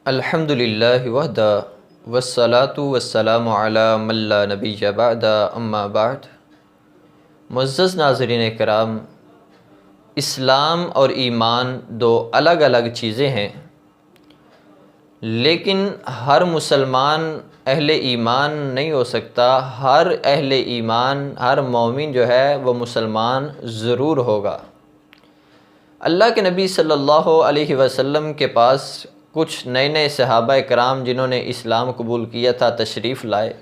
الحمد للہ وحدہ والصلاة والسلام علی من لا نبی بعد اما بعد۔ معزز ناظرین کرام، اسلام اور ایمان دو الگ الگ چیزیں ہیں، لیکن ہر مسلمان اہل ایمان نہیں ہو سکتا۔ ہر اہل ایمان، ہر مومن جو ہے وہ مسلمان ضرور ہوگا۔ اللہ کے نبی صلی اللہ علیہ وسلم کے پاس کچھ نئے صحابہ کرام جنہوں نے اسلام قبول کیا تھا تشریف لائے،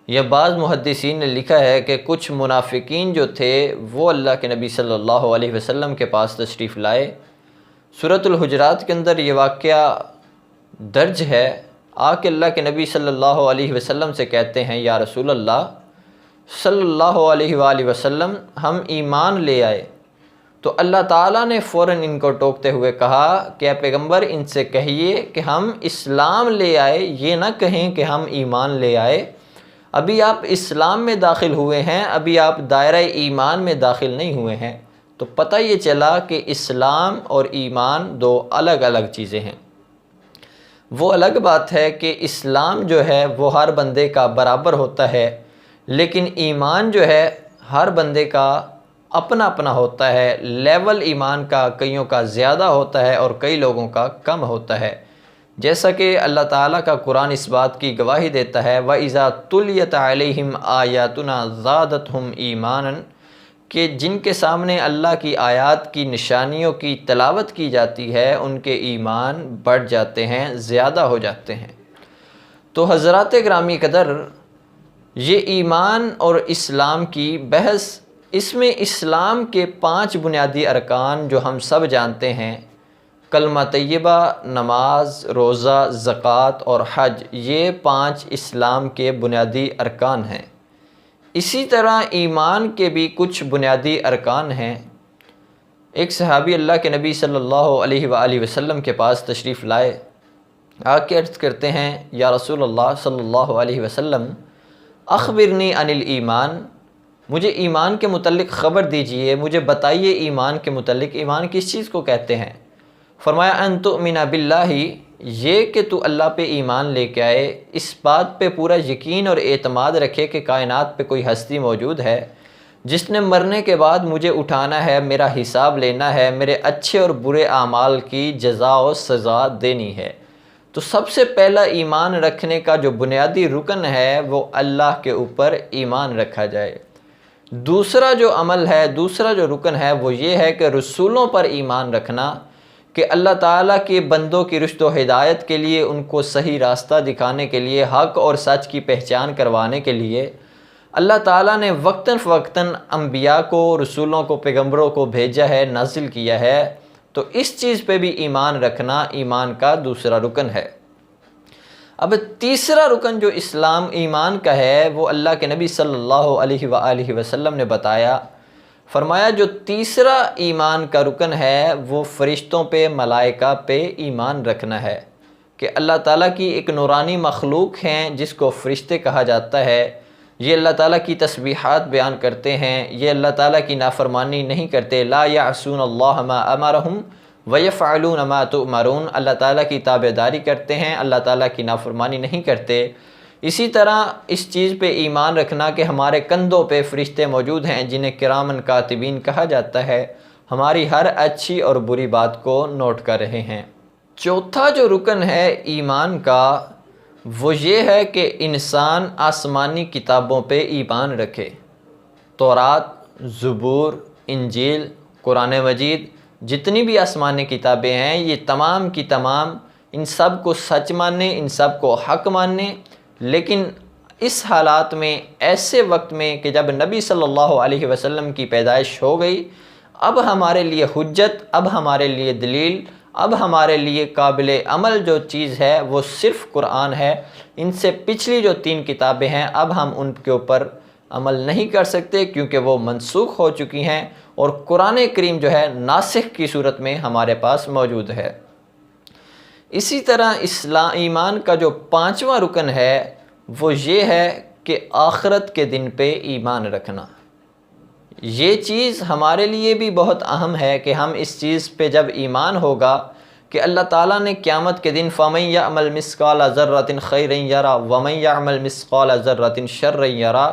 یا بعض محدثین نے لکھا ہے کہ کچھ منافقین جو تھے وہ اللہ کے نبی صلی اللہ علیہ وسلم کے پاس تشریف لائے۔ سورۃ الحجرات کے اندر یہ واقعہ درج ہے۔ آ کے اللہ کے نبی صلی اللہ علیہ وسلم سے کہتے ہیں، یا رسول اللہ صلی اللہ علیہ وآلہ وسلم، ہم ایمان لے آئے۔ تو اللہ تعالیٰ نے فوراً ان کو ٹوکتے ہوئے کہا کہ اے پیغمبر، ان سے کہیے کہ ہم اسلام لے آئے، یہ نہ کہیں کہ ہم ایمان لے آئے۔ ابھی آپ اسلام میں داخل ہوئے ہیں، ابھی آپ دائرہ ایمان میں داخل نہیں ہوئے ہیں۔ تو پتہ یہ چلا کہ اسلام اور ایمان دو الگ الگ چیزیں ہیں۔ وہ الگ بات ہے کہ اسلام جو ہے وہ ہر بندے کا برابر ہوتا ہے، لیکن ایمان جو ہے ہر بندے کا اپنا اپنا ہوتا ہے۔ لیول ایمان کا کئیوں کا زیادہ ہوتا ہے اور کئی لوگوں کا کم ہوتا ہے، جیسا کہ اللہ تعالیٰ کا قرآن اس بات کی گواہی دیتا ہے، وَإِذَا تُلِيَتْ عَلَيْهِمْ آيَاتُنَا زَادَتْهُمْ ایمانا، کہ جن کے سامنے اللہ کی آیات کی نشانیوں کی تلاوت کی جاتی ہے ان کے ایمان بڑھ جاتے ہیں، زیادہ ہو جاتے ہیں۔ تو حضرات گرامی قدر، یہ ایمان اور اسلام کی بحث، اس میں اسلام کے 5 بنیادی ارکان جو ہم سب جانتے ہیں، کلمہ طیبہ، نماز، روزہ، زکوٰۃ اور حج، یہ 5 اسلام کے بنیادی ارکان ہیں۔ اسی طرح ایمان کے بھی کچھ بنیادی ارکان ہیں۔ ایک صحابی اللہ کے نبی صلی اللہ علیہ وآلہ وسلم کے پاس تشریف لائے، آ کے عرض کرتے ہیں، یا رسول اللہ صلی اللہ علیہ وسلم، اخبرنی عن الایمان، مجھے ایمان کے متعلق خبر دیجئے، مجھے بتائیے ایمان کے متعلق، ایمان کس چیز کو کہتے ہیں؟ فرمایا، ان تؤمن باللہ، یہ کہ تو اللہ پہ ایمان لے کے آئے، اس بات پہ پورا یقین اور اعتماد رکھے کہ کائنات پہ کوئی ہستی موجود ہے جس نے مرنے کے بعد مجھے اٹھانا ہے، میرا حساب لینا ہے، میرے اچھے اور برے اعمال کی جزا و سزا دینی ہے۔ تو سب سے پہلا ایمان رکھنے کا جو بنیادی رکن ہے وہ اللہ کے اوپر ایمان رکھا جائے۔ دوسرا جو عمل ہے، دوسرا جو رکن ہے وہ یہ ہے کہ رسولوں پر ایمان رکھنا، کہ اللہ تعالیٰ کے بندوں کی رشد و ہدایت کے لیے، ان کو صحیح راستہ دکھانے کے لیے، حق اور سچ کی پہچان کروانے کے لیے اللہ تعالیٰ نے وقتاً فوقتاً انبیاء کو، رسولوں کو، پیغمبروں کو بھیجا ہے، نازل کیا ہے۔ تو اس چیز پہ بھی ایمان رکھنا ایمان کا دوسرا رکن ہے۔ اب تیسرا رکن جو اسلام ایمان کا ہے وہ اللہ کے نبی صلی اللہ علیہ وآلہ وسلم نے بتایا، فرمایا جو تیسرا ایمان کا رکن ہے وہ فرشتوں پہ، ملائکہ پہ ایمان رکھنا ہے، کہ اللہ تعالیٰ کی ایک نورانی مخلوق ہیں جس کو فرشتے کہا جاتا ہے۔ یہ اللہ تعالیٰ کی تسبیحات بیان کرتے ہیں، یہ اللہ تعالیٰ کی نافرمانی نہیں کرتے، لا یعصون اللہ ما امرہم وَيَفْعَلُونَ مَا تُؤْمَرُونَ، اللہ تعالیٰ کی تابعداری کرتے ہیں، اللہ تعالیٰ کی نافرمانی نہیں کرتے۔ اسی طرح اس چیز پہ ایمان رکھنا کہ ہمارے کندھوں پہ فرشتے موجود ہیں جنہیں کرامن کاتبین کہا جاتا ہے، ہماری ہر اچھی اور بری بات کو نوٹ کر رہے ہیں۔ چوتھا جو رکن ہے ایمان کا وہ یہ ہے کہ انسان آسمانی کتابوں پہ ایمان رکھے۔ تورات، زبور، انجیل، قرآن مجید، جتنی بھی آسمانی کتابیں ہیں یہ تمام کی تمام ان سب کو سچ ماننے، ان سب کو حق ماننے، لیکن اس حالات میں، ایسے وقت میں کہ جب نبی صلی اللہ علیہ وسلم کی پیدائش ہو گئی، اب ہمارے لیے حجت، اب ہمارے لیے دلیل، اب ہمارے لیے قابل عمل جو چیز ہے وہ صرف قرآن ہے۔ ان سے پچھلی جو 3 کتابیں ہیں اب ہم ان کے اوپر عمل نہیں کر سکتے کیونکہ وہ منسوخ ہو چکی ہیں، اور قرآن کریم جو ہے ناسخ کی صورت میں ہمارے پاس موجود ہے۔ اسی طرح ایمان کا جو 5واں رکن ہے وہ یہ ہے کہ آخرت کے دن پہ ایمان رکھنا۔ یہ چیز ہمارے لیے بھی بہت اہم ہے کہ ہم اس چیز پہ جب ایمان ہوگا کہ اللہ تعالیٰ نے قیامت کے دن فَمَن يَعْمَلْ مِثْقَالَ ذَرَّةٍ خَيْرًا يَرَى وَمَن يَعْمَلْ مِثْقَالَ ذَرَّةٍ شَرًّا يَرَى،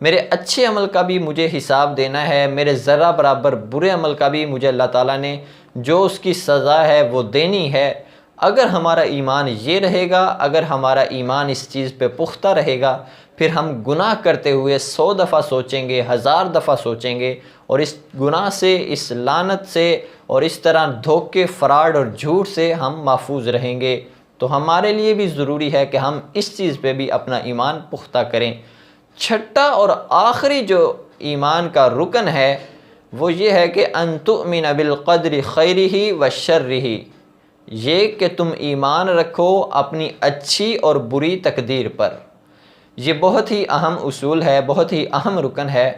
میرے اچھے عمل کا بھی مجھے حساب دینا ہے، میرے ذرہ برابر برے عمل کا بھی مجھے اللہ تعالیٰ نے جو اس کی سزا ہے وہ دینی ہے۔ اگر ہمارا ایمان یہ رہے گا، اگر ہمارا ایمان اس چیز پہ پختہ رہے گا، پھر ہم گناہ کرتے ہوئے 100 دفعہ سوچیں گے، 1000 دفعہ سوچیں گے، اور اس گناہ سے، اس لعنت سے اور اس طرح دھوکے، فراڈ اور جھوٹ سے ہم محفوظ رہیں گے۔ تو ہمارے لیے بھی ضروری ہے کہ ہم اس چیز پہ بھی اپنا ایمان پختہ کریں۔ چھٹا اور آخری جو ایمان کا رکن ہے وہ یہ ہے کہ ان تؤمن بالقدر خیرہ و شرہ، یہ کہ تم ایمان رکھو اپنی اچھی اور بری تقدیر پر۔ یہ بہت ہی اہم اصول ہے، بہت ہی اہم رکن ہے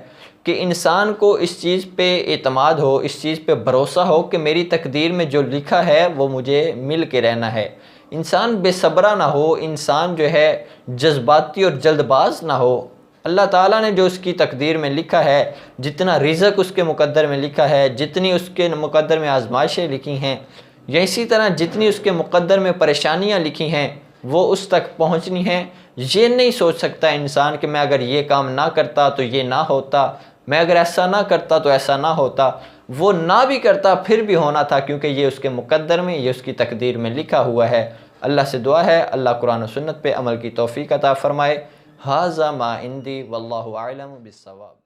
کہ انسان کو اس چیز پہ اعتماد ہو، اس چیز پہ بھروسہ ہو کہ میری تقدیر میں جو لکھا ہے وہ مجھے مل کے رہنا ہے۔ انسان بے صبرہ نہ ہو، انسان جو ہے جذباتی اور جلد باز نہ ہو۔ اللہ تعالیٰ نے جو اس کی تقدیر میں لکھا ہے، جتنا رزق اس کے مقدر میں لکھا ہے، جتنی اس کے مقدر میں آزمائشیں لکھی ہیں، یا اسی طرح جتنی اس کے مقدر میں پریشانیاں لکھی ہیں وہ اس تک پہنچنی ہیں۔ یہ نہیں سوچ سکتا انسان کہ میں اگر یہ کام نہ کرتا تو یہ نہ ہوتا، میں اگر ایسا نہ کرتا تو ایسا نہ ہوتا۔ وہ نہ بھی کرتا پھر بھی ہونا تھا، کیونکہ یہ اس کے مقدر میں، یہ اس کی تقدیر میں لکھا ہوا ہے۔ اللہ سے دعا ہے اللہ قرآن و سنت پہ عمل کی توفیق عطا فرمائے۔ ھذا ما عندی واللہ اعلم بالصواب۔